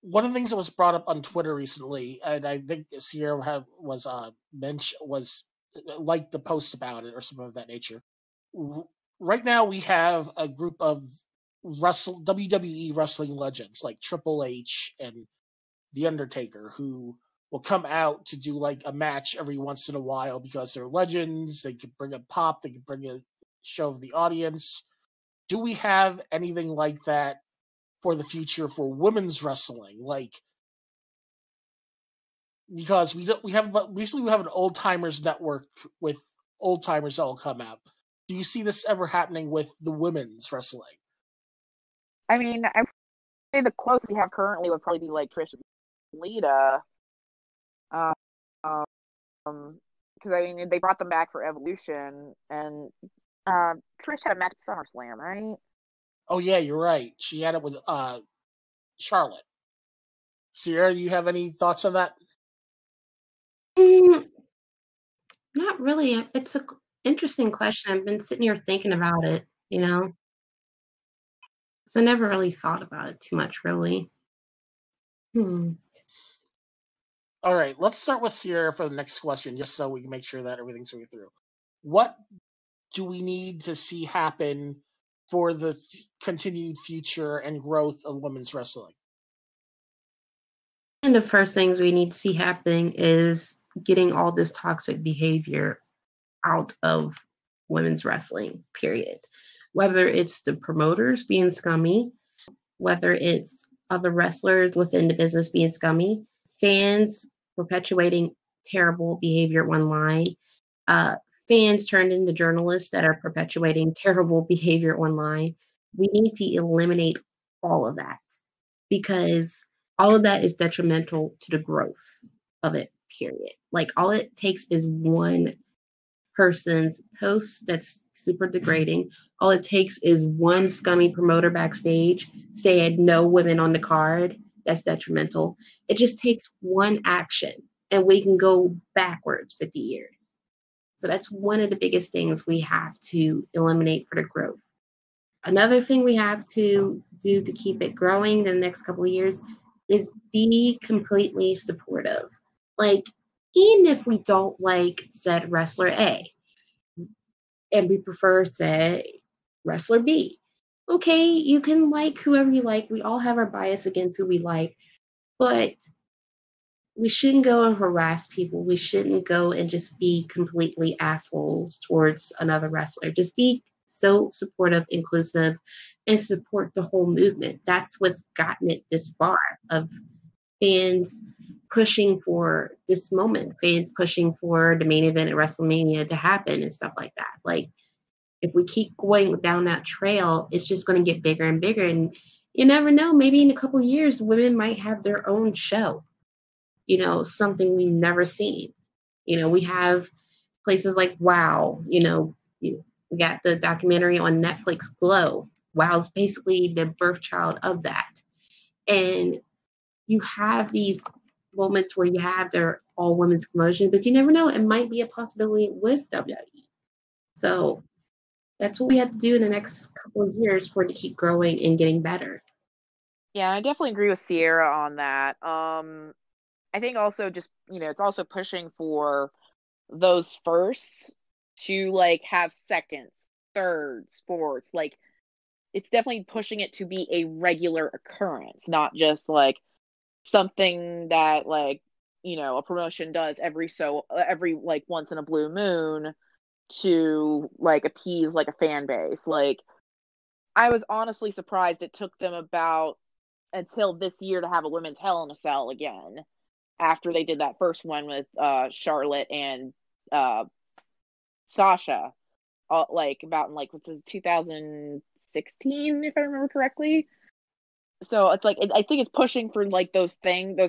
One of the things that was brought up on Twitter recently, and I think Ciara was like the post about it or something of that nature. Right now, we have a group of WWE wrestling legends like Triple H and The Undertaker who will come out to do like a match every once in a while because they're legends. They can bring a pop. They can bring a show of the audience. Do we have anything like that for the future for women's wrestling? Like, because we have an old timers network with old timers that will come out. Do you see this ever happening with the women's wrestling? I mean, I would say the closest we have currently would probably be like Trish and Lita. Because I mean, they brought them back for Evolution, and Trish had a match at SummerSlam, right? Oh yeah, you're right. She had it with Charlotte. Ciara, do you have any thoughts on that? Not really. It's an interesting question. I've been sitting here thinking about it, So I never really thought about it too much, really. All right, let's start with Ciara for the next question, just so we can make sure that everything's going through. What do we need to see happen for the continued future and growth of women's wrestling? And the first things we need to see happening is getting all this toxic behavior out of women's wrestling, period. Whether it's the promoters being scummy, whether it's other wrestlers within the business being scummy, fans perpetuating terrible behavior online, fans turned into journalists that are perpetuating terrible behavior online. We need to eliminate all of that because all of that is detrimental to the growth of it, period. Like all it takes is one person's post that's super degrading. All it takes is one scummy promoter backstage saying no women on the card. That's detrimental. It just takes one action and we can go backwards 50 years. So that's one of the biggest things we have to eliminate for the growth. Another thing we have to do to keep it growing the next couple of years is be completely supportive. Like, even if we don't like said wrestler A and we prefer, say, wrestler B, okay, you can like whoever you like. We all have our bias against who we like, but we shouldn't go and harass people. We shouldn't go and just be completely assholes towards another wrestler. Just be so supportive, inclusive, and support the whole movement. That's what's gotten it this far, of fans pushing for this moment, fans pushing for the main event at WrestleMania to happen and stuff like that. Like, if we keep going down that trail, it's just going to get bigger and bigger. And you never know, maybe in a couple of years, women might have their own show, you know, something we've never seen. You know, we have places like WOW, we got the documentary on Netflix, Glow. WOW's basically the birth child of that. And you have these moments where you have their all women's promotion, but you never know. It might be a possibility with WWE. So that's what we have to do in the next couple of years for it to keep growing and getting better. Yeah, I definitely agree with Ciara on that. I think also just, it's also pushing for those firsts to like have seconds, thirds, fourths. Like, it's definitely pushing it to be a regular occurrence, not just like something that like, a promotion does every like once in a blue moon to like appease like a fan base. Like, I was honestly surprised it took them about until this year to have a women's Hell in a Cell again, after they did that first one with Charlotte and Sasha, like about in like what's it, 2016, if I remember correctly. So it's like I think it's pushing for like those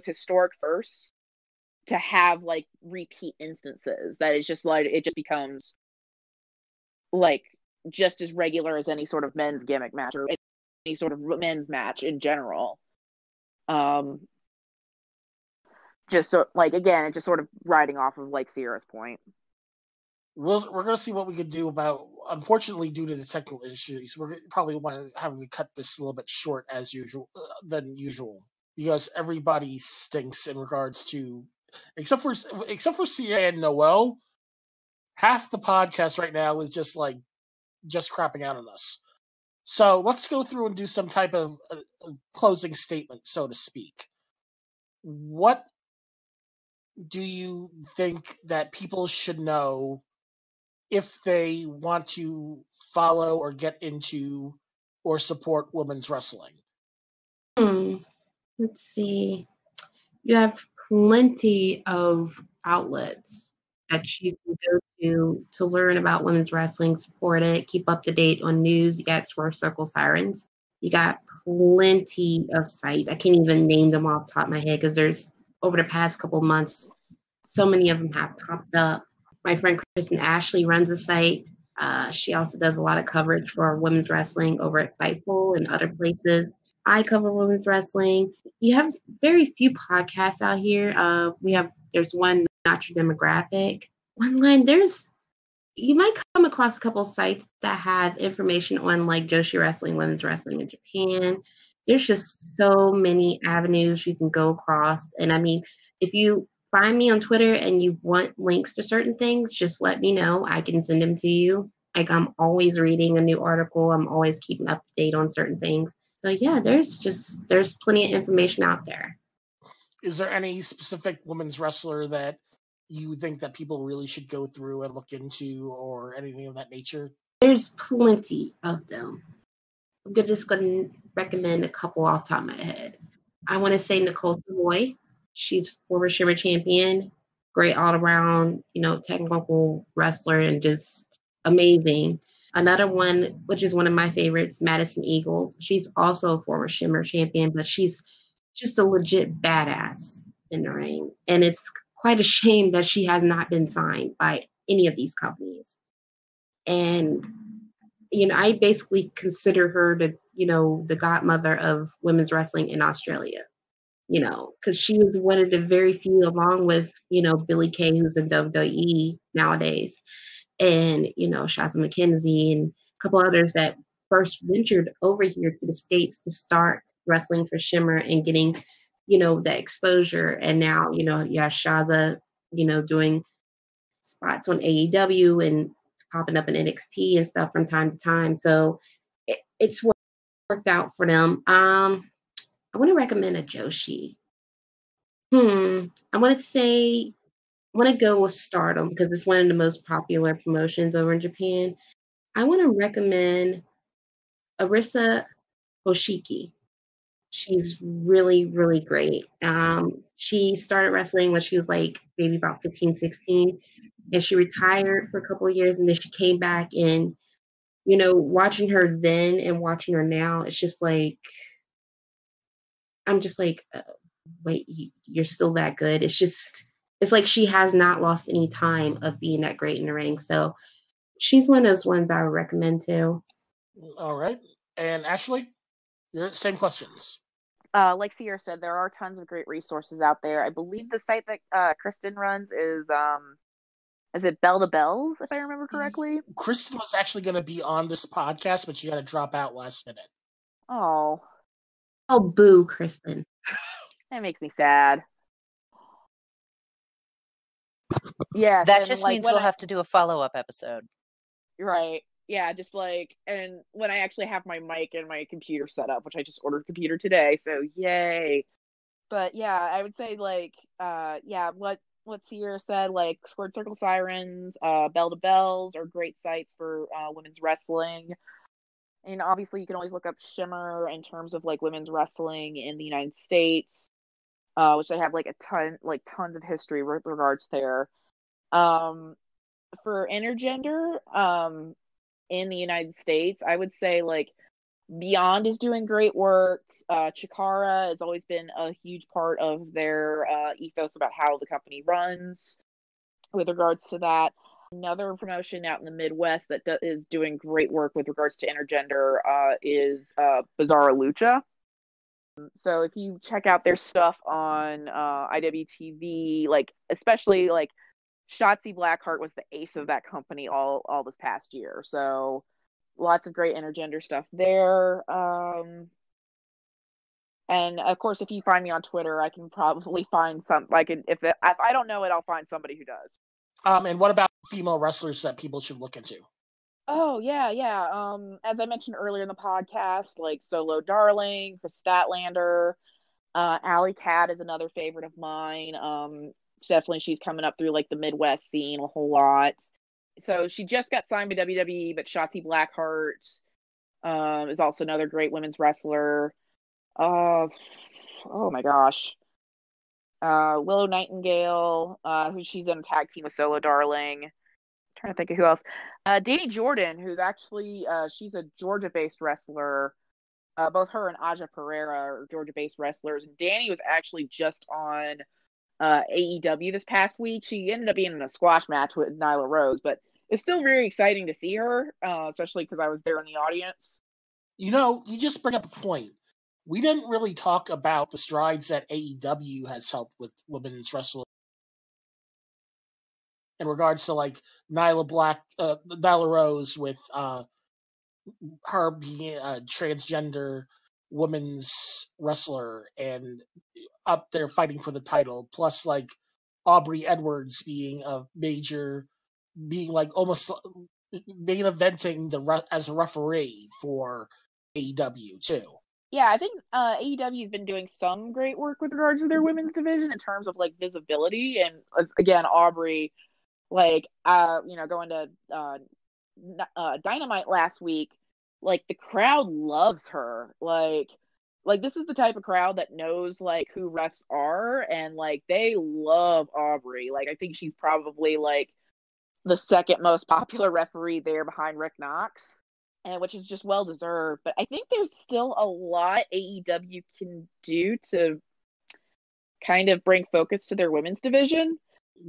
historic firsts to have like repeat instances, that it's just like it just becomes like just as regular as any sort of men's gimmick match or any sort of men's match in general. Just so like, again, just sort of riding off of like Ciara's point. We're going to see what we can do about, unfortunately, due to the technical issues, we're probably want to have we cut this a little bit short than usual, because everybody stinks in regards to, except for Ciara and Noelle. Half the podcast right now is just crapping out on us. So let's go through and do some type of closing statement, so to speak. What do you think that people should know if they want to follow or get into or support women's wrestling? Let's see. You have plenty of outlets that you can go to learn about women's wrestling, support it, keep up to date on news. You got Swerve Circle Sirens. You got plenty of sites. I can't even name them off the top of my head because there's, over the past couple of months, so many of them have popped up. My friend Kristen Ashley runs a site. She also does a lot of coverage for women's wrestling over at Fightful and other places. I cover women's wrestling. You have very few podcasts out here. There's one, Not Your Demographic. Online, you might come across a couple sites that have information on like Joshi Wrestling, women's wrestling in Japan. There's just so many avenues you can go across. And I mean, if you find me on Twitter and you want links to certain things, just let me know. I can send them to you. Like, I'm always reading a new article. I'm always keeping up to date on certain things. So yeah, there's plenty of information out there. Is there any specific women's wrestler that you think that people really should go through and look into, or anything of that nature? There's plenty of them. I'm just going to recommend a couple off the top of my head. I want to say Nicole Savoy. She's former Shimmer champion, great all-around, technical wrestler, and just amazing. Another one, which is one of my favorites, Madison Eagles. She's also a former Shimmer champion, but she's just a legit badass in the ring. And it's quite a shame that she has not been signed by any of these companies. And, I basically consider her the godmother of women's wrestling in Australia, because she was one of the very few, along with, Billie Kay, who's in WWE nowadays, and, Shazza McKenzie and a couple others that first ventured over here to the States to start wrestling for Shimmer and getting, the exposure. And now, Shazza, doing spots on AEW and popping up in NXT and stuff from time to time. So it's worked out for them. I want to recommend a Joshi. I want to go with Stardom because it's one of the most popular promotions over in Japan. I want to recommend Arisa Hoshiki. She's really, really great. She started wrestling when she was like maybe about 15, 16, and she retired for a couple of years, and then she came back. And, watching her then and watching her now, it's just like, I'm just like, wait, you're still that good. It's like she has not lost any time of being that great in the ring. So she's one of those ones I would recommend too. All right. And Ashley, same questions. Like Ciara said, there are tons of great resources out there. I believe the site that Kristen runs is it Bell to Bells, if I remember correctly? Kristen was actually going to be on this podcast, but she had to drop out last minute. Oh, boo, Kristen. That makes me sad. Yeah, that just means we'll have to do a follow-up episode. Right. Yeah, just and when I actually have my mic and my computer set up, which I just ordered a computer today, so yay. But yeah, I would say what Ciara said, Squared Circle Sirens, Bell to Bells are great sites for women's wrestling. And obviously you can always look up Shimmer in terms of women's wrestling in the United States, which they have tons of history with regards there. For intergender, in the United States, I would say Beyond is doing great work. Ciara has always been a huge part of their ethos about how the company runs with regards to that. Another promotion out in the Midwest that is doing great work with regards to intergender is Bizarra Lucha. So if you check out their stuff on IWTV, especially Shotzi Blackheart was the ace of that company all this past year. So lots of great intergender stuff there. And of course, if you find me on Twitter, I can probably find some. If I don't know it, I'll find somebody who does. And what about female wrestlers that people should look into? Oh yeah. As I mentioned earlier in the podcast, Solo Darling, Chris Statlander, Alley Cat is another favorite of mine. Definitely she's coming up through the Midwest scene a whole lot. So she just got signed by WWE, but Shotzi Blackheart is also another great women's wrestler. Oh my gosh. Willow Nightingale, who she's in a tag team with Solo Darling. I'm trying to think of who else. Danny Jordan, who's actually she's a Georgia-based wrestler. Both her and Aja Pereira are Georgia-based wrestlers. And Danny was actually just on AEW this past week. She ended up being in a squash match with Nyla Rose, but it's still very exciting to see her, especially because I was there in the audience. You just bring up a point. We didn't really talk about the strides that AEW has helped with women's wrestling in regards to Nyla Rose with her being a transgender women's wrestler and up there fighting for the title, plus Aubrey Edwards being almost main eventing as a referee for AEW too. Yeah, I think AEW has been doing some great work with regards to their women's division in terms of visibility, and again, Aubrey, going to Dynamite last week, the crowd loves her. This is the type of crowd that knows who refs are, and they love Aubrey. I think she's probably the second most popular referee there behind Rick Knox, and which is just well deserved. But I think there's still a lot AEW can do to kind of bring focus to their women's division,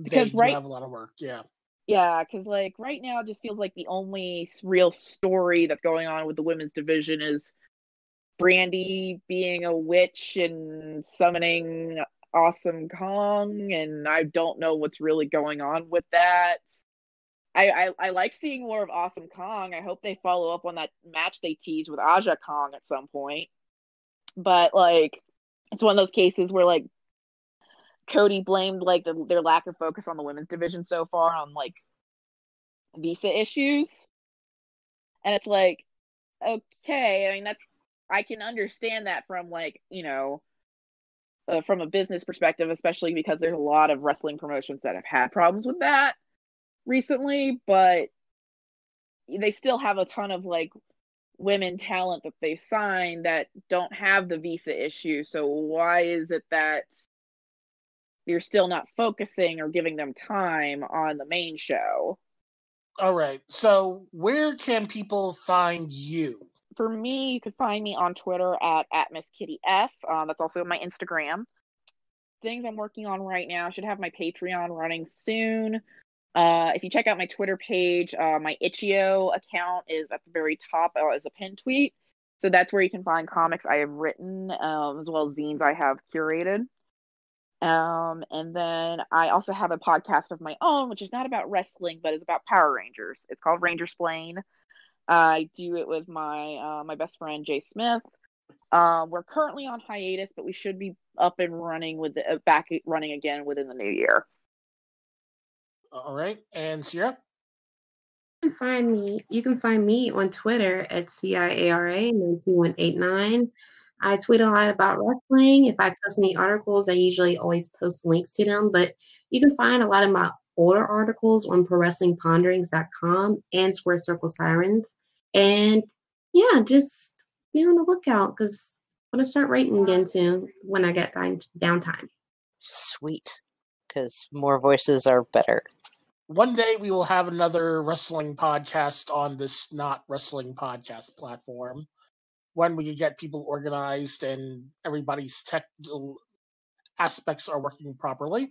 because they do have a lot of work. Yeah. Yeah, because like right now it just feels like the only real story that's going on with the women's division is Brandy being a witch and summoning Awesome Kong, and I don't know what's really going on with that. I like seeing more of Awesome Kong. I hope they follow up on that match they teased with Aja Kong at some point. But like, it's one of those cases where like Cody blamed like their lack of focus on the women's division so far on like visa issues, and it's like, okay, I mean I can understand that from like, you know, from a business perspective, especially because there's a lot of wrestling promotions that have had problems with that recently, but they still have a ton of like women talent that they've signed that don't have the visa issue. So why is it that you're still not focusing or giving them time on the main show? All right. So where can people find you? For me, you can find me on Twitter at MissKittyF. That's also my Instagram. Things I'm working on right now. I should have my Patreon running soon. If you check out my Twitter page, my Itch.io account is at the very top as a pinned tweet. So that's where you can find comics I have written, as well as zines I have curated. And then I also have a podcast of my own, which is not about wrestling, but is about Power Rangers. It's called Rangersplain. I do it with my my best friend Jay Smith. We're currently on hiatus, but we should be up and running back running again within the new year. All right, and Ciara? You can find me on Twitter at CIARA9189. I tweet a lot about wrestling. If I post any articles, I usually always post links to them, but you can find a lot of my older articles on ProWrestlingPonderings.com and Square Circle Sirens. And yeah, just be on the lookout because I'm going to start writing again soon when I get downtime. Sweet, because more voices are better. One day we will have another wrestling podcast on this not wrestling podcast platform when we get people organized and everybody's technical aspects are working properly.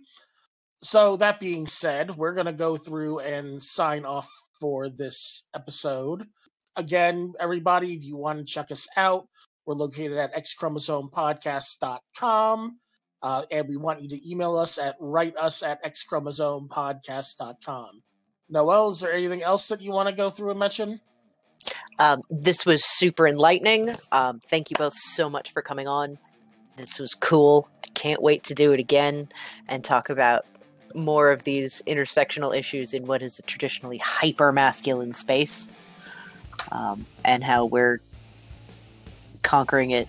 So that being said, we're going to go through and sign off for this episode. Again, everybody, if you want to check us out, we're located at xchromosomepodcast.com. And we want you to email us write us at xchromosomepodcast.com. Noelle, is there anything else that you want to go through and mention? This was super enlightening. Thank you both so much for coming on. This was cool. I can't wait to do it again and talk about more of these intersectional issues in what is a traditionally hyper-masculine space, and how we're conquering it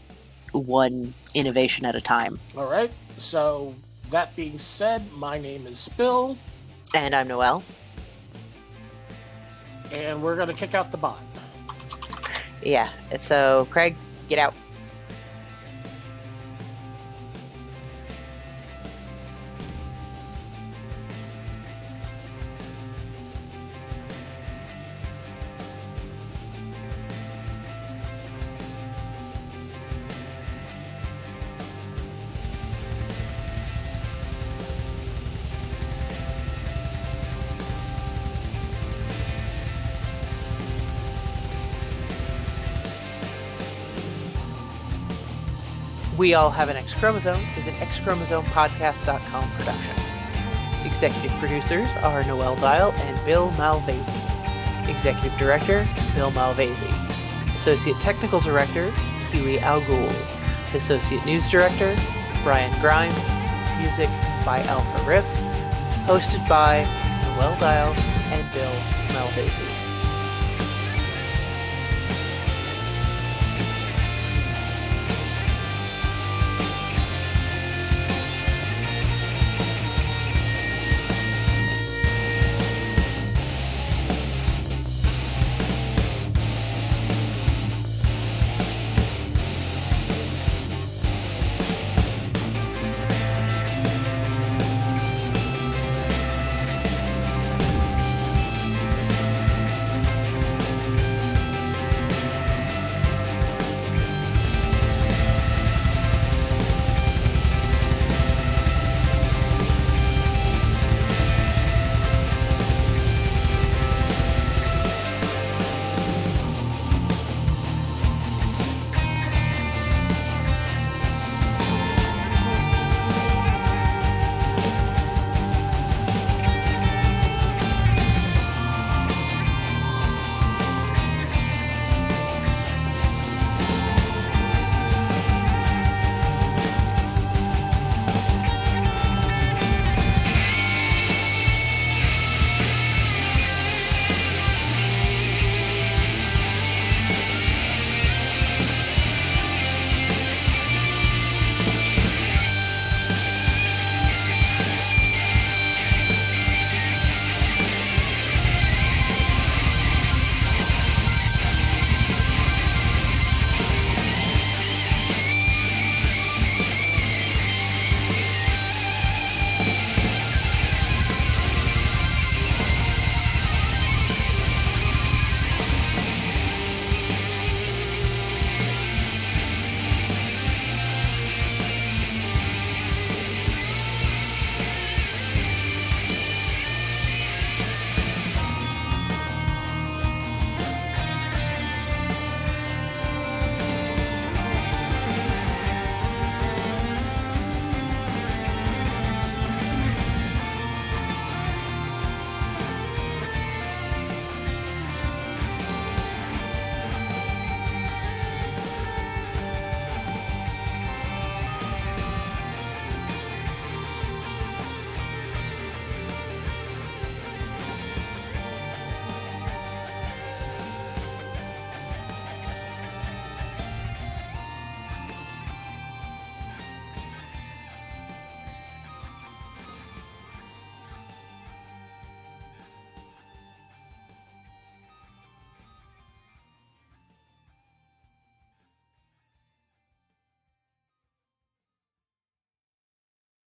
one innovation at a time. All right. So that being said, my name is Bill. And I'm Noelle. And we're going to kick out the bot. Yeah. So, Craig, get out. We All Have an X-Chromosome is an X-Chromosomepodcast.com production. Executive producers are Noelle Dial and Bill Malvasi. Executive Director, Bill Malvasi. Associate Technical Director, Huey Algol. Associate News Director, Brian Grimes. Music by Alpha Riff. Hosted by Noelle Dial and Bill Malvasi.